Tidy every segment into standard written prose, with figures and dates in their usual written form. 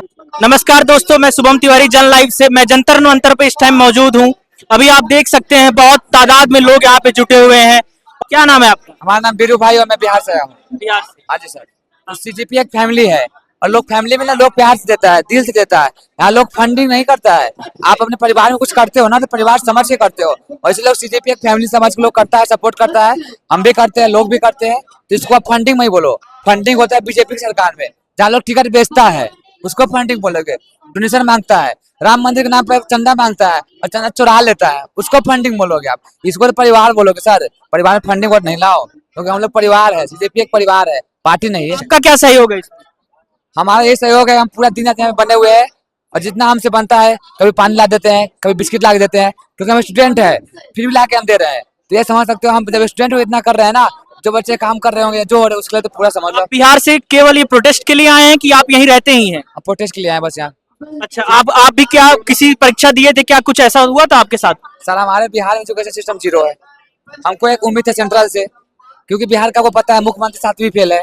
नमस्कार दोस्तों, मैं शुभम तिवारी जन लाइव से। मैं जंतर मंतर पे इस टाइम मौजूद हूँ। अभी आप देख सकते हैं बहुत तादाद में लोग यहाँ पे जुटे हुए हैं। क्या नाम है आपका? हमारा नाम बीरू भाई और मैं बिहार से आया हूँ। बिहार से। हाँ जी सर। तो सीजीपी एक फैमिली है और लोग फैमिली में ना लोग प्यार से देता है, दिल से देता है। यहाँ लोग फंडिंग नहीं करता है। आप अपने परिवार में कुछ करते हो ना तो परिवार समझ के करते हो, और इसलिए लोग सीजीपी एक फैमिली समझ के लोग करता है, सपोर्ट करता है। हम भी करते हैं, लोग भी करते हैं। तो इसको आप फंडिंग नहीं बोलो। फंडिंग होता है बीजेपी की सरकार में, जहाँ लोग टिकट बेचता है उसको फंडिंग बोलोगे। डोनेशन मांगता है, राम मंदिर के नाम पर चंदा मांगता है और चंदा चुरा लेता है, उसको फंडिंग बोलोगे आप। इसको तो परिवार बोलोगे सर। परिवार में फंडिंग और नहीं लाओ, क्योंकि हम लोग परिवार है, सीजेपी एक परिवार है, पार्टी नहीं है। आपका क्या सहयोग है इसमें? हमारा ये सहयोग है, हम पूरा दिन रात यहाँ पे बने हुए हैं और जितना हमसे बनता है, कभी पानी ला देते हैं, कभी बिस्किट ला के देते हैं, क्योंकि हम स्टूडेंट है, फिर भी ला के हम दे रहे हैं। तो ये समझ सकते हो, हम जब स्टूडेंट हो इतना कर रहे हैं ना, जो बच्चे काम कर रहे होंगे, जो हो रहे हैं, उसके लिए तो पूरा समझ लो। आप बिहार से केवल ये प्रोटेस्ट के लिए आए हैं कि आप यहीं रहते ही हैं? प्रोटेस्ट के लिए आए बस यहाँ। अच्छा, आप भी क्या किसी परीक्षा दिए थे? क्या कुछ ऐसा हुआ था आपके साथ? सर हमारे बिहार में एजुकेशन सिस्टम जीरो है। हमको एक उम्मीद है सेंट्रल से, क्योंकि बिहार का वो पता है मुख्यमंत्री 7वीं फेल है।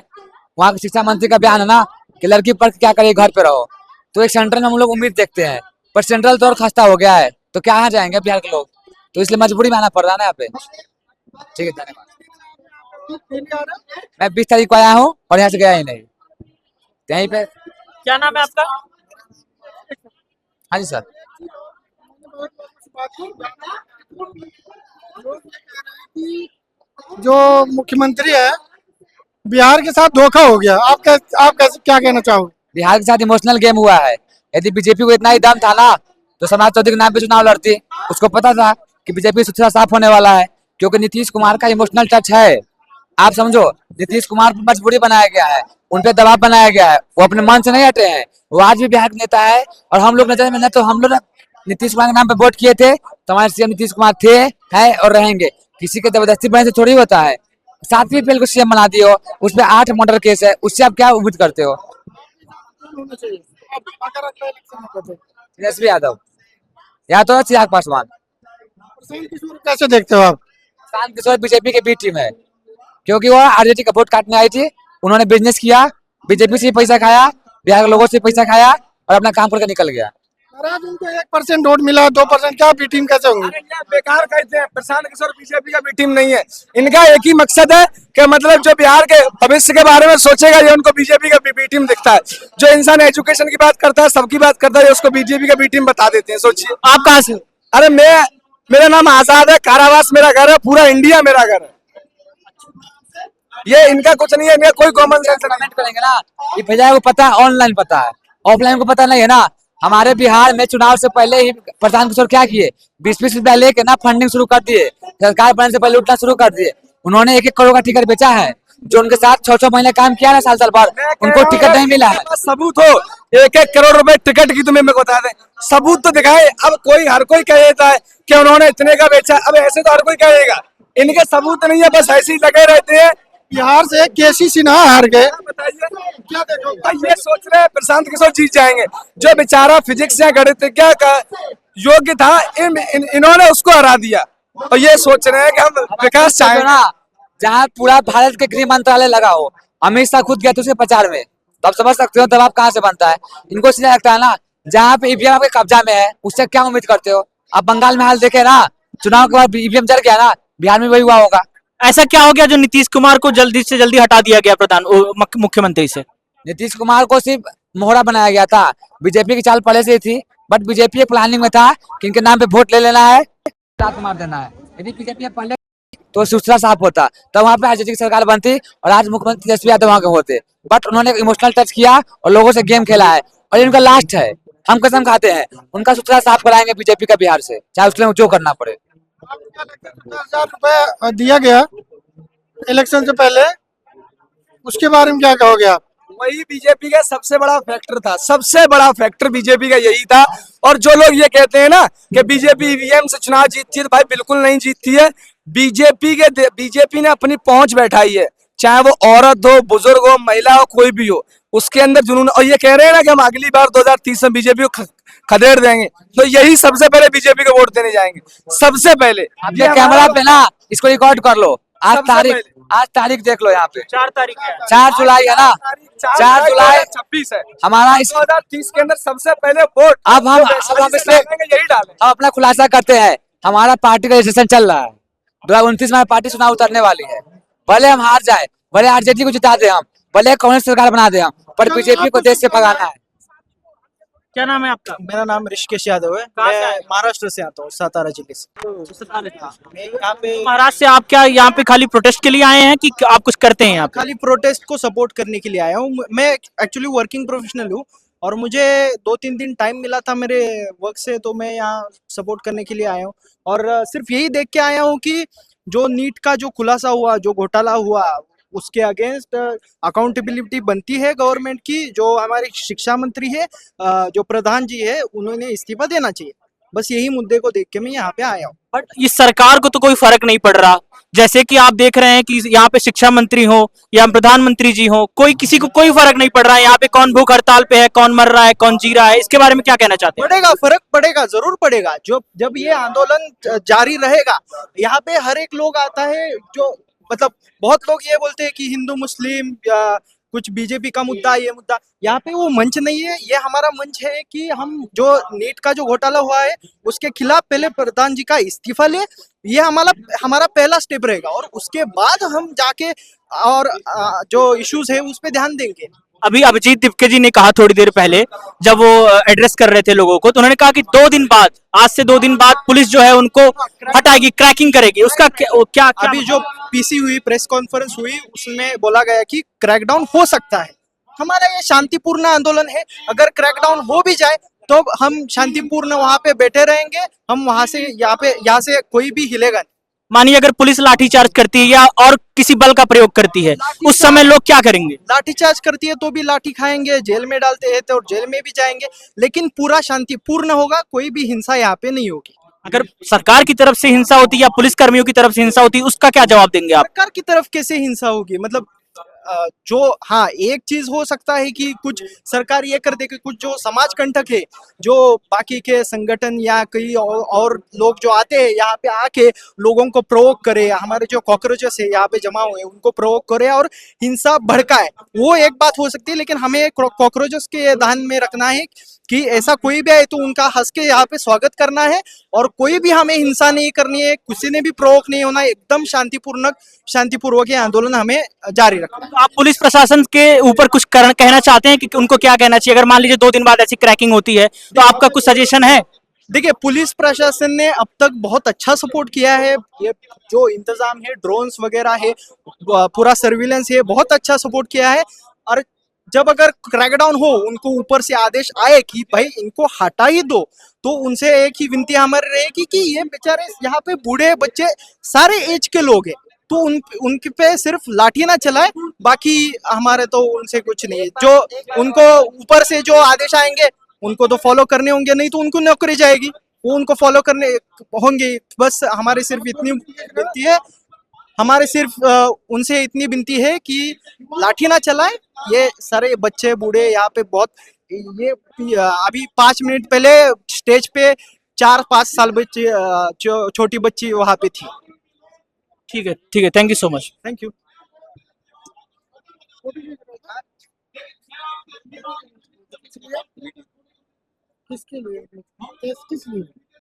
वहाँ के शिक्षा मंत्री का बयान है ना कि लड़की पढ़ के क्या करे, घर पे रहो। तो एक सेंट्रल में हम लोग उम्मीद देखते हैं, पर सेंट्रल तो और खस्ता हो गया है, तो क्या यहाँ जाएंगे बिहार के लोग। तो इसलिए मजबूरी में आना पड़ रहा है ना यहाँ पे। ठीक है, धन्यवाद। मैं 20 तारीख को आया हूँ और यहाँ से गया ही नहीं, यहीं पे। क्या नाम है आपका? हाँ जी सर। जो मुख्यमंत्री है, बिहार के साथ धोखा हो गया। आप कैसे क्या कहना चाहोगे? बिहार के साथ इमोशनल गेम हुआ है। यदि बीजेपी को इतना ही दम था ना, तो समाज चौधरी के नाम पे चुनाव लड़ती। उसको पता था कि बीजेपी सुथरा साफ होने वाला है, क्योंकि नीतीश कुमार का इमोशनल टच है। आप समझो, नीतीश कुमार पर मजबूरी बनाया गया है, उन पे दबाव बनाया गया है, वो अपने मन से नहीं हटे हैं। वो आज भी बिहार के नेता है, और हम लोग नजर में न तो हम लोग नीतीश कुमार के नाम पे वोट किए थे, तो हमारे सीएम नीतीश कुमार थे, है और रहेंगे। किसी के जबरदस्ती बनने से थोड़ी होता है। 7वीं फेल को सीएम बना दिए हो, उसपे 8 मर्डर केस है, उससे आप क्या उम्मीद करते हो? तेजस्वी यादव या तो चिराग पासवान। प्रशांत किशोर कैसे देखते हो आप? प्रशांत किशोर बीजेपी के बी टीम है, क्योंकि वो आरजेडी का वोट काटने आई थी। उन्होंने बिजनेस किया, बीजेपी से पैसा खाया, बिहार के लोगों से पैसा खाया और अपना काम करके निकल गया। महाराज, उनको 1% वोट मिला, 2%, क्या बी टीम कैसे होंगे? बेकार कहते हैं। प्रशांत किशोर बीजेपी का भी टीम नहीं है। इनका एक ही मकसद है कि मतलब जो बिहार के भविष्य के बारे में सोचेगा, ये उनको बीजेपी का बी टीम दिखता है। जो इंसान एजुकेशन की बात करता है, सबकी बात करता है, ये उसको बीजेपी का बी टीम बता देते हैं। सोचिए। आप कहाँ से? अरे मेरा नाम आजाद है, कारावास मेरा घर है, पूरा इंडिया मेरा घर है। ये इनका कुछ नहीं है, इनका कोई कॉमन सेंस नहीं। कमेंट करेंगे ना, ये भैया को पता है, ऑनलाइन पता है, ऑफलाइन को पता नहीं है ना। हमारे बिहार में चुनाव से पहले ही प्रशांत किशोर क्या किए, 20-20 रुपया लेके ना फंडिंग शुरू कर दिए, सरकार बनने से पहले उठना शुरू कर दिए। उन्होंने 1-1 करोड़ का टिकट बेचा है। जो उनके साथ 6-6 महीने काम किया ना, साल भर, उनको टिकट नहीं मिला है। सबूत हो, 1-1 करोड़ रुपए टिकट की तुम्हें मेरे को बता दें, सबूत तो दिखाए। अब हर कोई कह देता है कि उन्होंने इतने का बेचा। अब ऐसे तो हर कोई कहेगा, इनके सबूत नहीं है, बस ऐसे ही लगे रहते हैं। बिहार से केसी सिन्हा हार गए। बताइए, क्या देखोगे? ये सोच रहे हैं प्रशांत किशोर जीत जाएंगे। जो बेचारा फिजिक्स या गणितज्ञ का योग्य था, इन्होंने उसको हरा दिया, और ये सोच रहे हैं कि हम विकास चाहेंगे ना। जहाँ पूरा भारत के गृह मंत्रालय लगा हो, अमित शाह खुद गए थे उसके प्रचार में, तो आप समझ सकते हो दबाव कहाँ से बनता है। इनको इसलिए लगता है ना, जहाँ पे ईवीएम आपके कब्जा में है, उससे क्या उम्मीद करते हो? आप बंगाल में हाल देखे ना, चुनाव के बाद ईवीएम जल गया ना, बिहार में वही हुआ होगा। ऐसा क्या हो गया जो नीतीश कुमार को जल्दी से जल्दी हटा दिया गया मुख्यमंत्री से? नीतीश कुमार को सिर्फ मोहरा बनाया गया था। बीजेपी की चाल पहले से ही थी, बट बीजेपी प्लानिंग में था कि इनके नाम पे वोट ले लेना है, लात मार देना है। यदि बीजेपी पहले तो सुथरा साफ होता, तब वहाँ पे आरजेडी की सरकार बनती और आज मुख्यमंत्री तेजस्वी यादव वहाँ के होते। बट उन्होंने इमोशनल टच किया और लोगों से गेम खेला है, और इनका लास्ट है। हम कसम खाते हैं, उनका सुथरा साफ कराएंगे बीजेपी का बिहार से, चाहे उसके लिए जो करना पड़े। 50,000 रुपए दिया गया इलेक्शन से पहले, उसके बारे में क्या कहोगे आप? वही बीजेपी का सबसे बड़ा फैक्टर था, सबसे बड़ा फैक्टर बीजेपी का यही था। और जो लोग ये कहते हैं ना कि बीजेपी ईवीएम से चुनाव जीतती है, तो भाई बिल्कुल नहीं जीतती है। बीजेपी ने अपनी पहुंच बैठाई है, चाहे वो औरत हो, बुजुर्ग हो, महिला हो, कोई भी हो, उसके अंदर जुनून। और ये कह रहे हैं ना कि हम अगली बार 2030 में बीजेपी को खदेड़ देंगे, तो यही सबसे पहले बीजेपी को वोट देने जाएंगे, सबसे पहले। ये कैमरा पे ना इसको रिकॉर्ड कर लो, आज सबसे तारीख पहले। आज तारीख देख लो यहाँ पे 4 तारीख है। 4 जुलाई है ना। 4 जुलाई 2026 है। हमारा इस 2030 के अंदर सबसे पहले वोट अब हम जो अब वैशाली हम से इसमें डालेंगे यही डालें। हम अपना खुलासा करते हैं। हमारा पार्टी का रजिस्ट्रेशन चल रहा है। 2029 में हमारी पार्टी चुनाव उतरने वाली है। भले हम हार जाए, भले आरजेडी को जिता दे हम, भले कांग्रेस सरकार बना दे हम, पर बीजेपी को देश से भगाना है। क्या नाम है आपका? मेरा नाम ऋषिकेश यादव है। कहाँ से मैं आए? महाराष्ट्र से आता हूँ, सातारा जिले से। मैं यहाँ पे महाराष्ट्र से आप क्या यहाँ पे खाली प्रोटेस्ट के लिए आए हैं कि आप कुछ करते हैं यहाँ पे? खाली प्रोटेस्ट को सपोर्ट करने के लिए आया हूँ। मैं एक्चुअली वर्किंग प्रोफेशनल हूँ और मुझे 2-3 दिन टाइम मिला था मेरे वर्क से, तो मैं यहाँ सपोर्ट करने के लिए आया हूँ। और सिर्फ यही देख के आया हूँ कि जो नीट का जो खुलासा हुआ, जो घोटाला हुआ, उसके अगेंस्ट अकाउंटेबिलिटी बनती है गवर्नमेंट की। जो हमारे शिक्षा मंत्री है, जो प्रधान जी है, उन्होंने इस्तीफा देना चाहिए। बस यही मुद्दे को देख के मैं यहाँ पे आया हूँ। बट इस सरकार को तो कोई फर्क नहीं पड़ रहा। जैसे कि आप देख रहे हैं कि यहाँ पे शिक्षा मंत्री हो या प्रधानमंत्री जी हो, कोई किसी को कोई फर्क नहीं पड़ रहा है। यहाँ पे कौन भूख हड़ताल पे है, कौन मर रहा है, कौन जी रहा है, इसके बारे में क्या कहना चाहते हैं? पड़ेगा, फर्क पड़ेगा, जरूर पड़ेगा। जो जब ये आंदोलन जारी रहेगा, यहाँ पे हर एक लोग आता है जो मतलब बहुत लोग ये बोलते हैं कि हिंदू मुस्लिम या कुछ बीजेपी का मुद्दा, ये मुद्दा, यहाँ पे वो मंच नहीं है। ये हमारा मंच है कि हम जो नीट का जो घोटाला हुआ है उसके खिलाफ पहले प्रधान जी का इस्तीफा ले। ये हमारा हमारा पहला स्टेप रहेगा और उसके बाद हम जाके और जो इश्यूज है उस पर ध्यान देंगे। अभी अभिजीत दिपके जी ने कहा थोड़ी देर पहले, जब वो एड्रेस कर रहे थे लोगों को, तो उन्होंने कहा कि 2 दिन बाद, आज से 2 दिन बाद पुलिस जो है उनको हटाएगी, क्रैकिंग करेगी। उसका क्या अभी जो पीसी हुई, प्रेस कॉन्फ्रेंस हुई, उसमें बोला गया कि क्रैकडाउन हो सकता है। हमारा ये शांतिपूर्ण आंदोलन है। अगर क्रैकडाउन हो भी जाए तो हम शांतिपूर्ण वहां पे बैठे रहेंगे। हम वहां से यहाँ से कोई भी हिलेगा नहीं। मानिए अगर पुलिस लाठीचार्ज करती है या और किसी बल का प्रयोग करती है, उस समय लोग क्या करेंगे? लाठीचार्ज करती है तो भी लाठी खाएंगे, जेल में डालते हैं तो जेल में भी जाएंगे, लेकिन पूरा शांतिपूर्ण होगा। कोई भी हिंसा यहाँ पे नहीं होगी। अगर सरकार की तरफ से हिंसा होती या पुलिस कर्मियों की तरफ से हिंसा होती, उसका क्या जवाब देंगे आप? सरकार की तरफ कैसे हिंसा होगी? मतलब जो, हाँ, एक चीज हो सकता है कि कुछ सरकार ये कर दे कि कुछ जो समाज कंटक है, जो बाकी के संगठन या कई और लोग जो आते हैं यहाँ पे आके लोगों को प्रोवोक करे, हमारे जो कॉकरोचेस है यहाँ पे जमा हुए उनको प्रोवोक करे और हिंसा भड़काए, वो एक बात हो सकती है। लेकिन हमें कॉकरोचेस के ध्यान में रखना है कि ऐसा कोई भी आए तो उनका हंस के यहाँ पे स्वागत करना है और कोई भी हमें हिंसा नहीं करनी है, किसी ने भी प्रोवोक नहीं होना है। एकदम शांतिपूर्वक ये आंदोलन हमें जारी रखना है। आप पुलिस प्रशासन के ऊपर कुछ कहना चाहते हैं कि उनको क्या कहना चाहिए? अगर मान लीजिए 2 दिन बाद ऐसी क्रैकिंग होती है, तो आपका कुछ सजेशन है? देखिए, पुलिस प्रशासन ने अब तक बहुत अच्छा सपोर्ट किया है। ये जो इंतजाम है, ड्रोन्स वगैरह है, पूरा सर्विलेंस है, बहुत अच्छा सपोर्ट किया है। और जब अगर क्रैकडाउन हो, उनको ऊपर से आदेश आए कि भाई इनको हटा ही दो, तो उनसे एक ही विनती हमारी रहेगी कि ये बेचारे यहाँ पे बूढ़े बच्चे सारे एज के लोग हैं, तो उनके पे सिर्फ लाठी ना चलाए। बाकी हमारे तो उनसे कुछ नहीं है। जो उनको ऊपर से जो आदेश आएंगे उनको तो फॉलो करने होंगे, नहीं तो उनको नौकरी जाएगी, वो उनको फॉलो करने होंगे। बस हमारी सिर्फ इतनी विनती है, हमारे सिर्फ उनसे इतनी विनती है कि लाठी ना चलाए। ये सारे बच्चे बूढ़े यहाँ पे बहुत, ये अभी 5 मिनट पहले स्टेज पे 4-5 साल बच्चे, छोटी बच्ची वहां पे थी। ठीक है, thank you so much. Thank you. किसके लिए? किस लिए?